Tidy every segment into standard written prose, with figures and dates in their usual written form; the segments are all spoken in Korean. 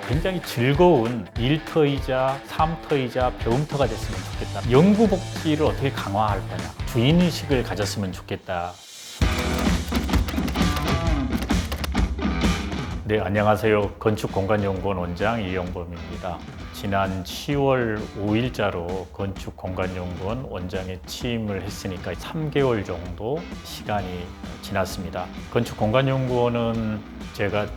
굉장히 즐거운 일터이자 삶터이자 배움터가 됐으면 좋겠다. 연구 복지를 어떻게 강화할 거냐. 주인의식을 가졌으면 좋겠다. 네, 안녕하세요. 건축공간연구원 원장 이영범입니다. 지난 10월 5일자로 건축공간연구원 원장에 취임을 했으니까 3개월 정도 시간이 지났습니다. 건축공간연구원은 제가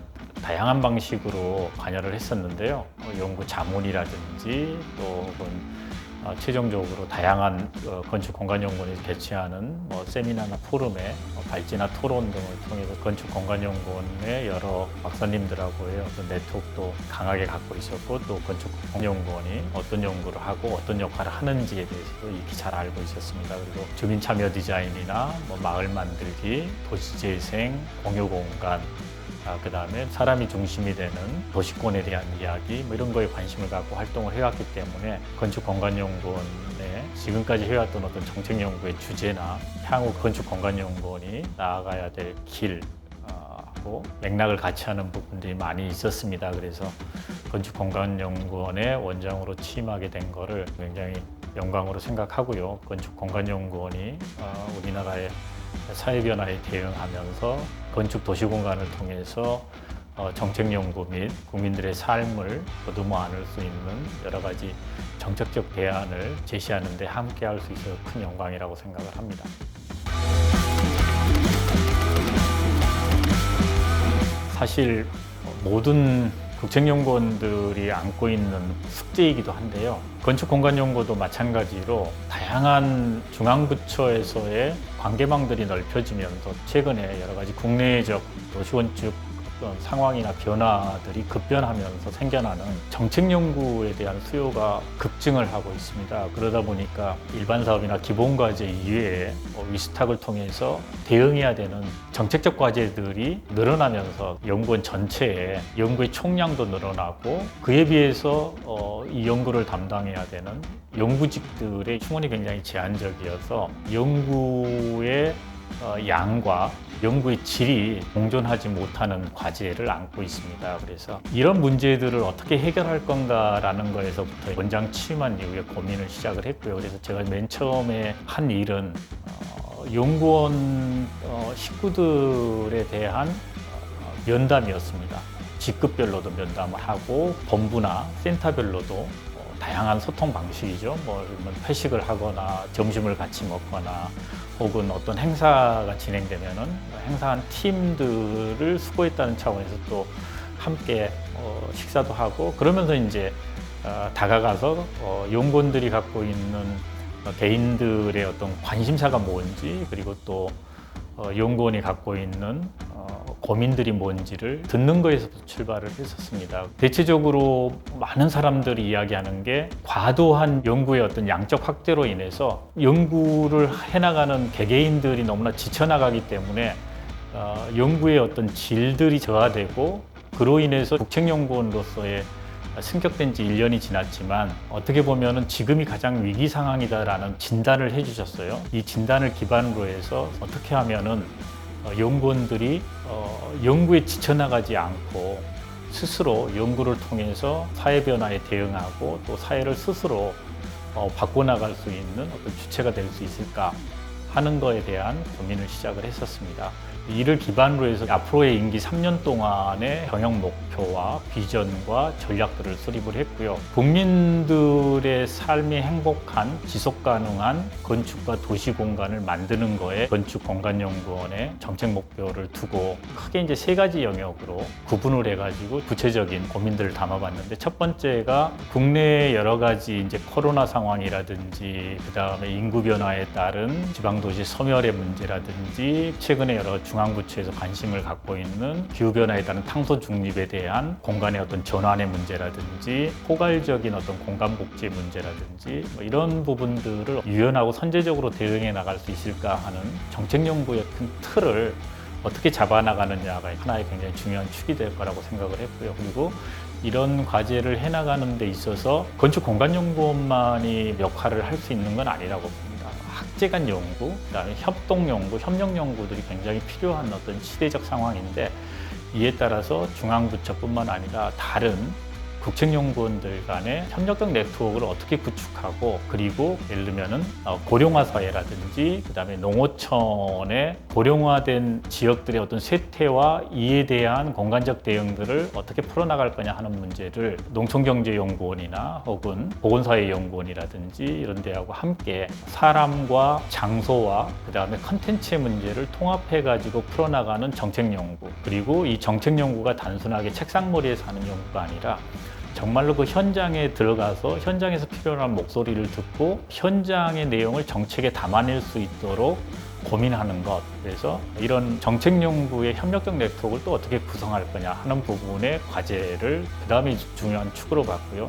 다양한 방식으로 관여를 했었는데요. 연구 자문이라든지 또 혹은 최종적으로 다양한 건축공간연구원이 개최하는 세미나나 포럼에 발제나 토론 등을 통해서 건축공간연구원의 여러 박사님들하고의 어떤 네트워크도 강하게 갖고 있었고, 또 건축공간연구원이 어떤 연구를 하고 어떤 역할을 하는지에 대해서도 익히 잘 알고 있었습니다. 그리고 주민참여 디자인이나 마을 만들기, 도시재생, 공유공간, 그 다음에 사람이 중심이 되는 도시권에 대한 이야기 이런 거에 관심을 갖고 활동을 해왔기 때문에 건축공간연구원에 지금까지 해왔던 어떤 정책연구의 주제나 향후 건축공간연구원이 나아가야 될 길하고 맥락을 같이 하는 부분들이 많이 있었습니다. 그래서 건축공간연구원의 원장으로 취임하게 된 거를 굉장히 영광으로 생각하고요. 건축공간연구원이 우리나라의 사회변화에 대응하면서 건축 도시공간을 통해서 정책연구 및 국민들의 삶을 거두어 안을 수 있는 여러 가지 정책적 대안을 제시하는 데 함께 할 수 있어서 큰 영광이라고 생각을 합니다. 사실 모든 국책연구원들이 안고 있는 숙제이기도 한데요. 건축공간연구도 마찬가지로 다양한 중앙부처에서의 관계망들이 넓혀지면서 최근에 여러 가지 국내적 도시건축 상황이나 변화들이 급변하면서 생겨나는 정책연구에 대한 수요가 급증을 하고 있습니다. 그러다 보니까 일반 사업이나 기본 과제 이외에 위스탁을 통해서 대응해야 되는 정책적 과제들이 늘어나면서 연구원 전체에 연구의 총량도 늘어나고, 그에 비해서 이 연구를 담당해야 되는 연구직들의 충원이 굉장히 제한적이어서 연구의 양과 연구의 질이 공존하지 못하는 과제를 안고 있습니다. 그래서 이런 문제들을 어떻게 해결할 건가라는 거에서부터 원장 취임한 이후에 고민을 시작을 했고요. 그래서 제가 맨 처음에 한 일은 연구원 식구들에 대한 면담이었습니다. 직급별로도 면담을 하고 본부나 센터별로도 다양한 소통 방식이죠. 회식을 하거나 점심을 같이 먹거나 혹은 어떤 행사가 진행되면은 행사한 팀들을 수고했다는 차원에서 또 함께 식사도 하고, 그러면서 이제 다가가서 연구원들이 갖고 있는 개인들의 어떤 관심사가 뭔지, 그리고 또 연구원이 갖고 있는 고민들이 뭔지를 듣는 거에서부터 출발을 했었습니다. 대체적으로 많은 사람들이 이야기하는 게 과도한 연구의 어떤 양적 확대로 인해서 연구를 해나가는 개개인들이 너무나 지쳐나가기 때문에 연구의 어떤 질들이 저하되고, 그로 인해서 국책연구원으로서의 승격된 지 1년이 지났지만 어떻게 보면은 지금이 가장 위기 상황이다라는 진단을 해주셨어요. 이 진단을 기반으로 해서 어떻게 하면은 연구원들이 연구에 지쳐나가지 않고 스스로 연구를 통해서 사회 변화에 대응하고 또 사회를 스스로 바꿔나갈 수 있는 어떤 주체가 될 수 있을까 하는 거에 대한 고민을 시작을 했었습니다. 이를 기반으로 해서 앞으로의 임기 3년 동안의 경영 목표와 비전과 전략들을 수립을 했고요. 국민들의 삶이 행복한 지속 가능한 건축과 도시 공간을 만드는 거에 건축공간연구원의 정책 목표를 두고 크게 이제 3가지 영역으로 구분을 해가지고 구체적인 고민들을 담아봤는데, 첫 번째가 국내의 여러 가지 이제 코로나 상황이라든지 그다음에 인구 변화에 따른 지방도시 소멸의 문제라든지 최근에 여러 중앙부처에서 관심을 갖고 있는 기후변화에 따른 탄소 중립에 대한 공간의 어떤 전환의 문제라든지 포괄적인 어떤 공간복지의 문제라든지 이런 부분들을 유연하고 선제적으로 대응해 나갈 수 있을까 하는 정책연구의 큰 틀을 어떻게 잡아나가느냐가 하나의 굉장히 중요한 축이 될 거라고 생각을 했고요. 그리고 이런 과제를 해나가는 데 있어서 건축공간연구원만이 역할을 할 수 있는 건 아니라고 봅니다. 학제간 연구, 그다음에 협동 연구, 협력 연구들이 굉장히 필요한 어떤 시대적 상황인데, 이에 따라서 중앙부처뿐만 아니라 다른 국책연구원들 간의 협력적 네트워크를 어떻게 구축하고, 그리고 예를 들면은 고령화 사회라든지 그다음에 농어촌의 고령화된 지역들의 어떤 쇠퇴와 이에 대한 공간적 대응들을 어떻게 풀어나갈 거냐 하는 문제를 농촌경제연구원이나 혹은 보건사회연구원이라든지 이런 데하고 함께 사람과 장소와 그다음에 컨텐츠의 문제를 통합해 가지고 풀어나가는 정책연구, 그리고 이 정책연구가 단순하게 책상머리에서 하는 연구가 아니라 정말로 그 현장에 들어가서 현장에서 필요한 목소리를 듣고 현장의 내용을 정책에 담아낼 수 있도록 고민하는 것. 그래서 이런 정책 연구의 협력적 네트워크를 또 어떻게 구성할 거냐 하는 부분의 과제를 그다음에 중요한 축으로 봤고요.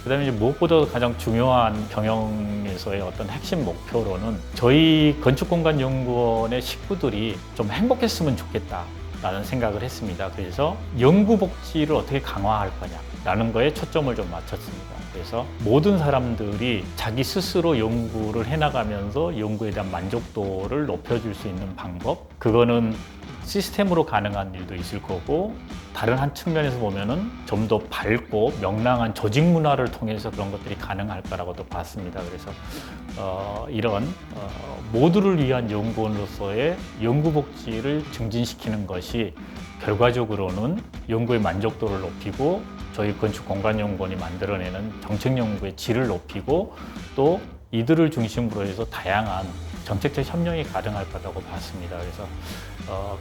그다음에 이제 무엇보다 가장 중요한 경영에서의 어떤 핵심 목표로는 저희 건축공간연구원의 식구들이 좀 행복했으면 좋겠다라는 생각을 했습니다. 그래서 연구 복지를 어떻게 강화할 거냐라는 거에 초점을 좀 맞췄습니다. 그래서 모든 사람들이 자기 스스로 연구를 해나가면서 연구에 대한 만족도를 높여줄 수 있는 방법, 그거는 시스템으로 가능한 일도 있을 거고, 다른 한 측면에서 보면은 좀 더 밝고 명랑한 조직 문화를 통해서 그런 것들이 가능할 거라고도 봤습니다. 그래서 이런 모두를 위한 연구원으로서의 연구 복지를 증진시키는 것이 결과적으로는 연구의 만족도를 높이고 저희 건축공간연구원이 만들어내는 정책연구의 질을 높이고 또 이들을 중심으로 해서 다양한 정책적 협력이 가능할 거라고 봤습니다. 그래서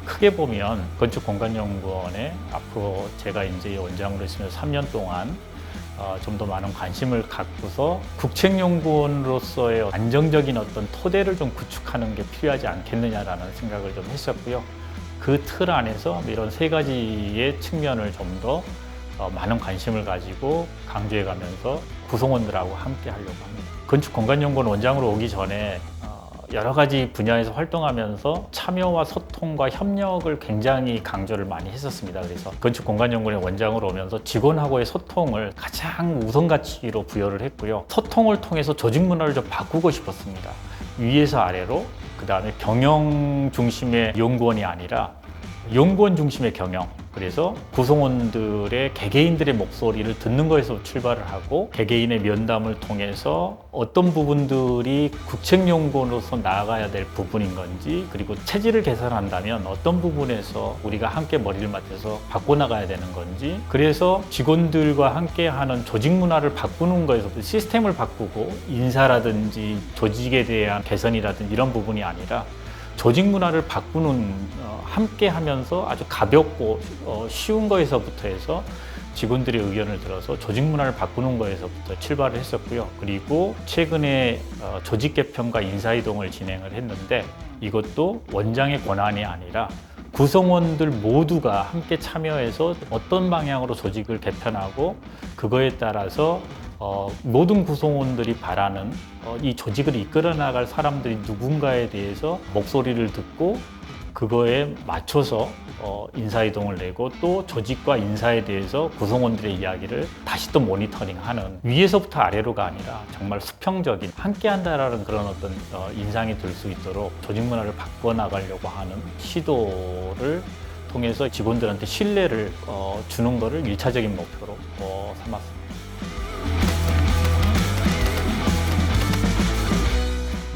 크게 보면 건축공간연구원에 앞으로 제가 이제 원장으로 있으면서 3년 동안 좀 더 많은 관심을 갖고서 국책연구원으로서의 안정적인 어떤 토대를 좀 구축하는 게 필요하지 않겠느냐라는 생각을 좀 했었고요. 그 틀 안에서 이런 세 가지의 측면을 좀 더 많은 관심을 가지고 강조해 가면서 구성원들하고 함께 하려고 합니다. 건축공간연구원 원장으로 오기 전에 여러 가지 분야에서 활동하면서 참여와 소통과 협력을 굉장히 강조를 많이 했었습니다. 그래서 건축공간연구원의 원장으로 오면서 직원하고의 소통을 가장 우선 가치로 부여를 했고요. 소통을 통해서 조직 문화를 좀 바꾸고 싶었습니다. 위에서 아래로, 그 다음에 경영 중심의 연구원이 아니라 연구원 중심의 경영, 그래서 구성원들의 개개인들의 목소리를 듣는 것에서 출발을 하고 개개인의 면담을 통해서 어떤 부분들이 국책연구원으로서 나아가야 될 부분인 건지, 그리고 체질을 개선한다면 어떤 부분에서 우리가 함께 머리를 맞대서 바꿔나가야 되는 건지, 그래서 직원들과 함께하는 조직 문화를 바꾸는 거에서 시스템을 바꾸고 인사라든지 조직에 대한 개선이라든지 이런 부분이 아니라 조직 문화를 바꾸는 함께 하면서 아주 가볍고 쉬운 거에서부터 해서 직원들의 의견을 들어서 조직 문화를 바꾸는 거에서부터 출발을 했었고요. 그리고 최근에 조직 개편과 인사이동을 진행을 했는데 이것도 원장의 권한이 아니라 구성원들 모두가 함께 참여해서 어떤 방향으로 조직을 개편하고 그거에 따라서 모든 구성원들이 바라는 이 조직을 이끌어 나갈 사람들이 누군가에 대해서 목소리를 듣고 그거에 맞춰서 인사이동을 내고 또 조직과 인사에 대해서 구성원들의 이야기를 다시 또 모니터링하는, 위에서부터 아래로가 아니라 정말 수평적인 함께한다라는 그런 어떤 인상이 들 수 있도록 조직 문화를 바꿔나가려고 하는 시도를 통해서 직원들한테 신뢰를 주는 것을 1차적인 목표로 삼았습니다.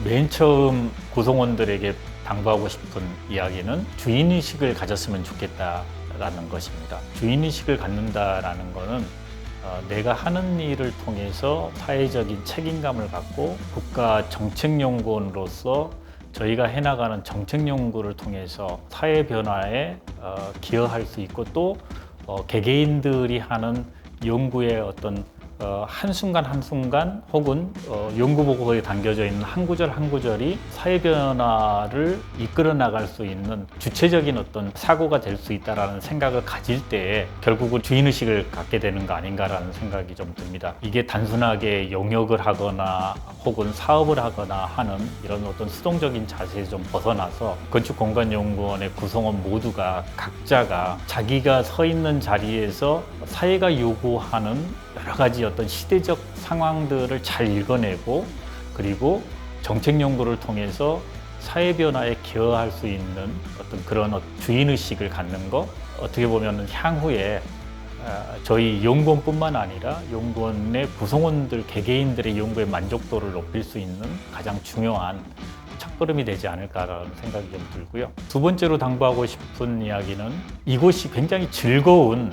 맨 처음 구성원들에게 당부하고 싶은 이야기는 주인의식을 가졌으면 좋겠다라는 것입니다. 주인의식을 갖는다라는 것은 내가 하는 일을 통해서 사회적인 책임감을 갖고 국가 정책연구원으로서 저희가 해나가는 정책연구를 통해서 사회 변화에 기여할 수 있고 또 개개인들이 하는 연구의 어떤 한순간 한순간 혹은 연구 보고서에 담겨져 있는 한 구절 한 구절이 사회 변화를 이끌어 나갈 수 있는 주체적인 어떤 사고가 될 수 있다라는 생각을 가질 때에 결국은 주인의식을 갖게 되는 거 아닌가라는 생각이 좀 듭니다. 이게 단순하게 용역을 하거나 혹은 사업을 하거나 하는 이런 어떤 수동적인 자세에서 좀 벗어나서 건축공간연구원의 구성원 모두가 각자가 자기가 서 있는 자리에서 사회가 요구하는 여러 가지 어떤 시대적 상황들을 잘 읽어내고 그리고 정책 연구를 통해서 사회 변화에 기여할 수 있는 어떤 그런 주인의식을 갖는 것, 어떻게 보면 향후에 저희 연구원뿐만 아니라 연구원의 구성원들 개개인들의 연구의 만족도를 높일 수 있는 가장 중요한 첫걸음이 되지 않을까라는 생각이 좀 들고요. 두 번째로 당부하고 싶은 이야기는 이곳이 굉장히 즐거운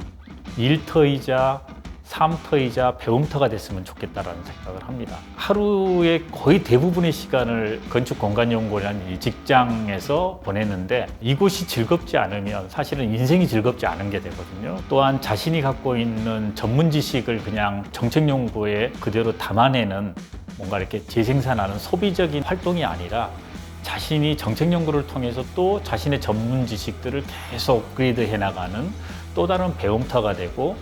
일터이자 삶터이자 배움터가 됐으면 좋겠다라는 생각을 합니다. 하루의 거의 대부분의 시간을 건축공간연구원이라는 이 직장에서 보냈는데 이곳이 즐겁지 않으면 사실은 인생이 즐겁지 않은 게 되거든요. 또한 자신이 갖고 있는 전문 지식을 그냥 정책연구에 그대로 담아내는 뭔가 이렇게 재생산하는 소비적인 활동이 아니라 자신이 정책연구를 통해서 또 자신의 전문 지식들을 계속 업그레이드 해나가는 또 다른 배움터가 되고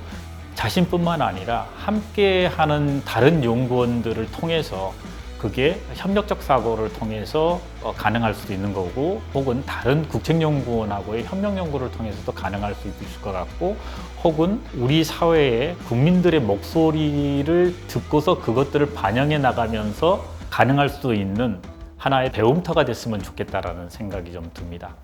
자신뿐만 아니라 함께하는 다른 연구원들을 통해서 그게 협력적 사고를 통해서 가능할 수도 있는 거고 혹은 다른 국책연구원하고의 협력연구를 통해서도 가능할 수 있을 것 같고 혹은 우리 사회의 국민들의 목소리를 듣고서 그것들을 반영해 나가면서 가능할 수 있는 하나의 배움터가 됐으면 좋겠다라는 생각이 좀 듭니다.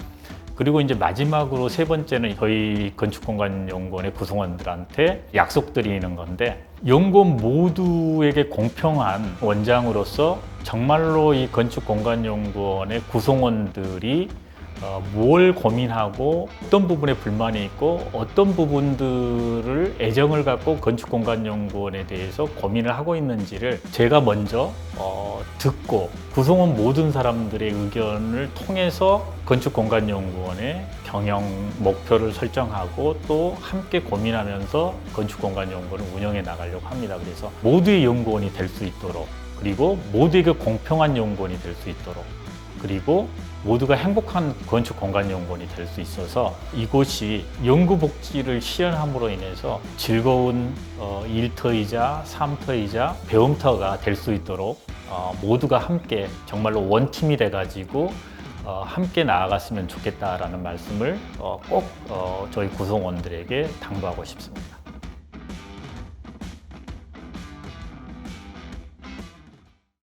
그리고 이제 마지막으로 세 번째는 저희 건축공간연구원의 구성원들한테 약속드리는 건데 연구원 모두에게 공평한 원장으로서 정말로 이 건축공간연구원의 구성원들이 뭘 고민하고 어떤 부분에 불만이 있고 어떤 부분들을 애정을 갖고 건축공간연구원에 대해서 고민을 하고 있는지를 제가 먼저 듣고 구성원 모든 사람들의 의견을 통해서 건축공간연구원의 경영 목표를 설정하고 또 함께 고민하면서 건축공간연구원을 운영해 나가려고 합니다. 그래서 모두의 연구원이 될 수 있도록 그리고 모두에게 공평한 연구원이 될 수 있도록 그리고 모두가 행복한 건축공간연구원이 될 수 있어서 이곳이 연구복지를 실현함으로 인해서 즐거운 일터이자 삶터이자 배움터가 될 수 있도록 모두가 함께 정말로 원팀이 돼가지고 함께 나아갔으면 좋겠다라는 말씀을 꼭 저희 구성원들에게 당부하고 싶습니다.